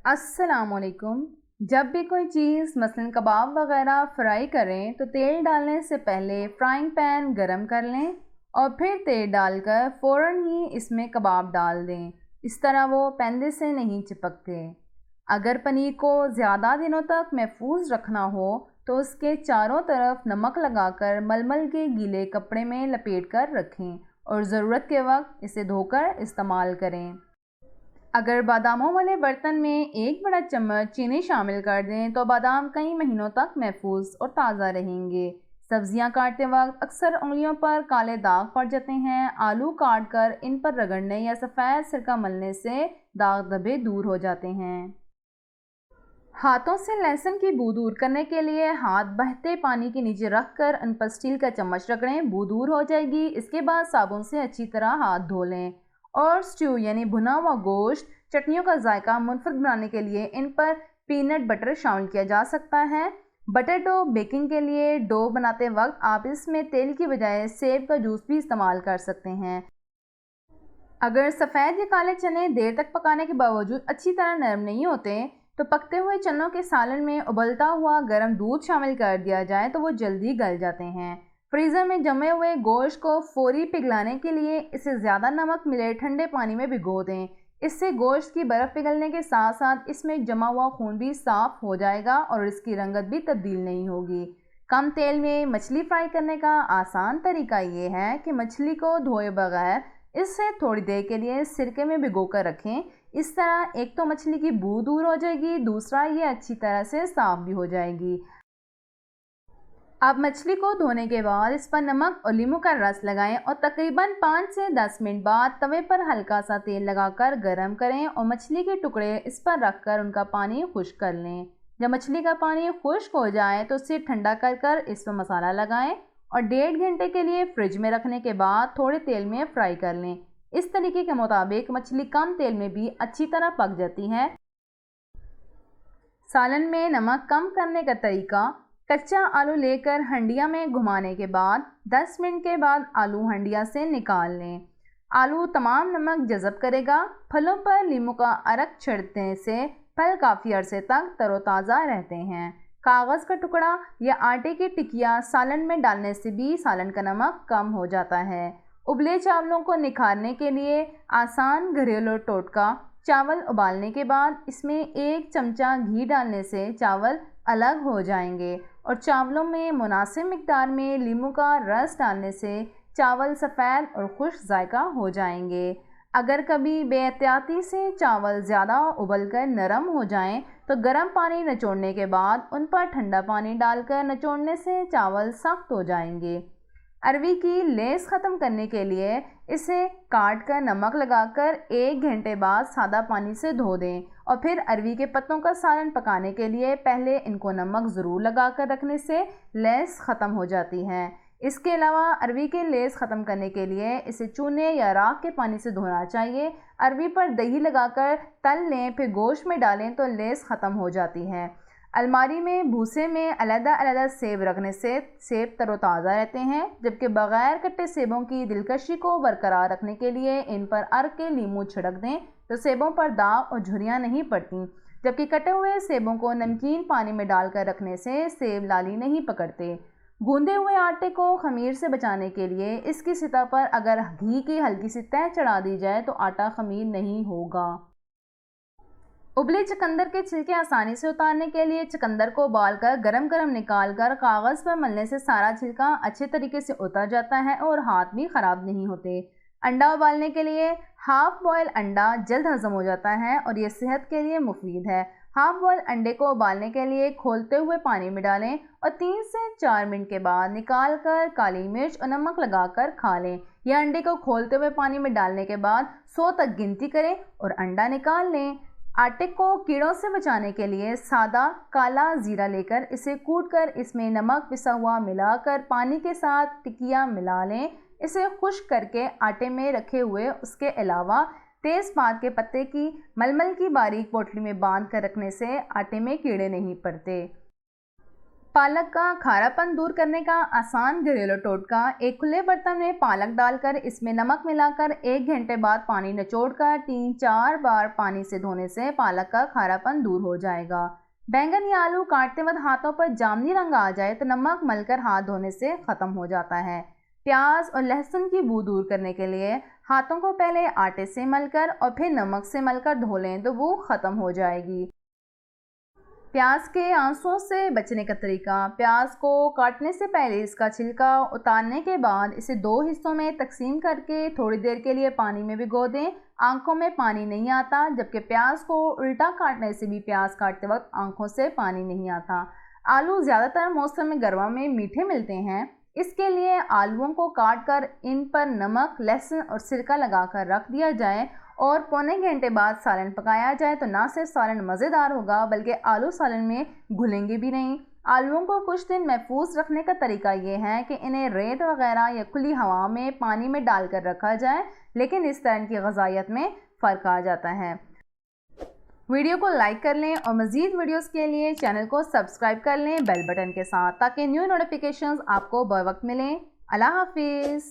अस्सलामुअलैकुम। जब भी कोई चीज़ मसलन कबाब वगैरह फ्राई करें तो तेल डालने से पहले फ्राइंग पैन गरम कर लें और फिर तेल डालकर फ़ौरन ही इसमें कबाब डाल दें। इस तरह वो पैंदे से नहीं चिपकते। अगर पनीर को ज़्यादा दिनों तक महफूज रखना हो तो उसके चारों तरफ नमक लगाकर मलमल के गीले कपड़े में लपेट कर रखें और ज़रूरत के वक्त इसे धोकर इस्तेमाल करें। अगर बादामों वाले बर्तन में एक बड़ा चम्मच चीनी शामिल कर दें तो बादाम कई महीनों तक महफूज और ताज़ा रहेंगे। सब्जियां काटते वक्त अक्सर उंगलियों पर काले दाग पड़ जाते हैं। आलू काट कर इन पर रगड़ने या सफ़ेद सिरका मलने से दाग धब्बे दूर हो जाते हैं। हाथों से लहसुन की बू दूर करने के लिए हाथ बहते पानी के नीचे रखकर उन पर स्टील का चम्मच रगड़ें, बू दूर हो जाएगी। इसके बाद साबुन से अच्छी तरह हाथ धो लें। और स्ट्यू यानी भुना हुआ गोश्त, चटनियों का जायका मुनफरद बनाने के लिए इन पर पीनट बटर शामिल किया जा सकता है। बटर डो बेकिंग के लिए डो बनाते वक्त आप इसमें तेल की बजाय सेब का जूस भी इस्तेमाल कर सकते हैं। अगर सफ़ेद या काले चने देर तक पकाने के बावजूद अच्छी तरह नरम नहीं होते तो पकते हुए चनों के सालन में उबलता हुआ गर्म दूध शामिल कर दिया जाए तो वो जल्दी गल जाते हैं। फ्रीज़र में जमे हुए गोश्त को फौरी पिघलाने के लिए इसे ज़्यादा नमक मिले ठंडे पानी में भिगो दें। इससे गोश्त की बर्फ़ पिघलने के साथ साथ इसमें जमा हुआ खून भी साफ़ हो जाएगा और इसकी रंगत भी तब्दील नहीं होगी। कम तेल में मछली फ्राई करने का आसान तरीका ये है कि मछली को धोए बगैर इसे थोड़ी देर के लिए सिरके में भिगो कर रखें। इस तरह एक तो मछली की बू दूर हो जाएगी, दूसरा ये अच्छी तरह से साफ़ भी हो जाएगी। अब मछली को धोने के बाद इस पर नमक और नींबू का रस लगाएं और तकरीबन 5 से 10 मिनट बाद तवे पर हल्का सा तेल लगाकर गरम करें और मछली के टुकड़े इस पर रखकर उनका पानी खुश्क कर लें। जब मछली का पानी खुश्क हो जाए तो उसे ठंडा कर कर इस पर मसाला लगाएं और 1.5 घंटे के लिए फ्रिज में रखने के बाद थोड़े तेल में फ्राई कर लें। इस तरीके के मुताबिक मछली कम तेल में भी अच्छी तरह पक जाती है। सालन में नमक कम करने का तरीका: कच्चा आलू लेकर हंडिया में घुमाने के बाद 10 मिनट के बाद आलू हंडिया से निकाल लें। आलू तमाम नमक जज़ब करेगा। फलों पर नींबू का अर्क छिड़कने से फल काफ़ी अरसे तक तरोताज़ा रहते हैं। कागज़ का टुकड़ा या आटे की टिकिया सालन में डालने से भी सालन का नमक कम हो जाता है। उबले चावलों को निखारने के लिए आसान घरेलू टोटका: चावल उबालने के बाद इसमें 1 चमचा घी डालने से चावल अलग हो जाएंगे और चावलों में मुनासिब मिकदार में नींबू का रस डालने से चावल सफ़ेद और खुश्क जायका हो जाएंगे। अगर कभी बेहतियाती से चावल ज़्यादा उबलकर नरम हो जाएं तो गर्म पानी निचोड़ने के बाद उन पर ठंडा पानी डालकर निचोड़ने से चावल सख्त हो जाएंगे। अरवी की लेस ख़त्म करने के लिए इसे काट कर नमक लगाकर 1 घंटे बाद सादा पानी से धो दें और फिर अरवी के पत्तों का सालन पकाने के लिए पहले इनको नमक ज़रूर लगाकर रखने से लेस ख़त्म हो जाती है। इसके अलावा अरवी के लेस ख़त्म करने के लिए इसे चूने या राख के पानी से धोना चाहिए। अरवी पर दही लगाकर तल लें, फिर गोश्त में डालें तो लेस ख़त्म हो जाती है। अलमारी में भूसे में अलग-अलग सेब रखने से सेब तरोताज़ा रहते हैं, जबकि बग़ैर कटे सेबों की दिलकशी को बरकरार रखने के लिए इन पर अर्क के नींबू छिड़क दें तो सेबों पर दाग और झुर्रियाँ नहीं पड़ती, जबकि कटे हुए सेबों को नमकीन पानी में डालकर रखने से सेब लाली नहीं पकड़ते। गूंदे हुए आटे को खमीर से बचाने के लिए इसकी सतह पर अगर घी की हल्की सी तह चढ़ा दी जाए तो आटा खमीर नहीं होगा। उबले चुकंदर के छिलके आसानी से उतारने के लिए चुकंदर को उबालकर गरम गरम निकाल कर कागज़ पर मलने से सारा छिलका अच्छे तरीके से उतर जाता है और हाथ भी ख़राब नहीं होते। अंडा उबालने के लिए हाफ बॉयल अंडा जल्द हज़म हो जाता है और ये सेहत के लिए मुफीद है। हाफ बॉयल अंडे को उबालने के लिए खोलते हुए पानी में डालें और 3 से 4 मिनट के बाद निकाल कर काली मिर्च और नमक लगाकर खा लें। यह अंडे को खोलते हुए पानी में डालने के बाद 100 तक गिनती करें और अंडा निकाल लें। आटे को कीड़ों से बचाने के लिए सादा काला ज़ीरा लेकर इसे कूटकर इसमें नमक पिसा हुआ मिलाकर पानी के साथ टिकिया मिला लें। इसे खुश्क करके आटे में रखे हुए उसके अलावा तेज़पात के पत्ते की मलमल की बारीक पोटली में बांध कर रखने से आटे में कीड़े नहीं पड़ते। पालक का खारापन दूर करने का आसान घरेलू टोटका। एक खुले बर्तन में पालक डालकर इसमें नमक मिलाकर 1 घंटे बाद पानी निचोड़कर 3-4 बार पानी से धोने से पालक का खारापन दूर हो जाएगा। बैंगन या आलू काटते वक्त हाथों पर जामुनी रंग आ जाए तो नमक मलकर हाथ धोने से ख़त्म हो जाता है। प्याज और लहसुन की बू दूर करने के लिए हाथों को पहले आटे से मलकर और फिर नमक से मलकर धो लें तो बू ख़त्म हो जाएगी। प्याज के आंसुओं से बचने का तरीका। प्याज को काटने से पहले इसका छिलका उतारने के बाद इसे 2 हिस्सों में तकसीम करके थोड़ी देर के लिए पानी में भिगो दें। आंखों में पानी नहीं आता, जबकि प्याज को उल्टा काटने से भी प्याज काटते वक्त आंखों से पानी नहीं आता। आलू ज़्यादातर मौसम गर्मा में मीठे मिलते हैं, इसके लिए आलूओं को काट कर इन पर नमक, लहसुन और सिरका लगाकर रख दिया जाए और पौने घंटे बाद सालन पकाया जाए तो ना सिर्फ सालन मज़ेदार होगा बल्कि आलू सालन में घुलेंगे भी नहीं। आलूओं को कुछ दिन महफूज रखने का तरीका ये है कि इन्हें रेत वगैरह या खुली हवा में पानी में डालकर रखा जाए, लेकिन इस तरह की ग़िज़ायत में फ़र्क आ जाता है। वीडियो को लाइक कर लें और मज़ीद वीडियोस के लिए चैनल को सब्सक्राइब कर लें बेल बटन के साथ, ताकि न्यू नोटिफिकेशंस आपको बर वक्त मिलें। अल्लाह हाफिज़।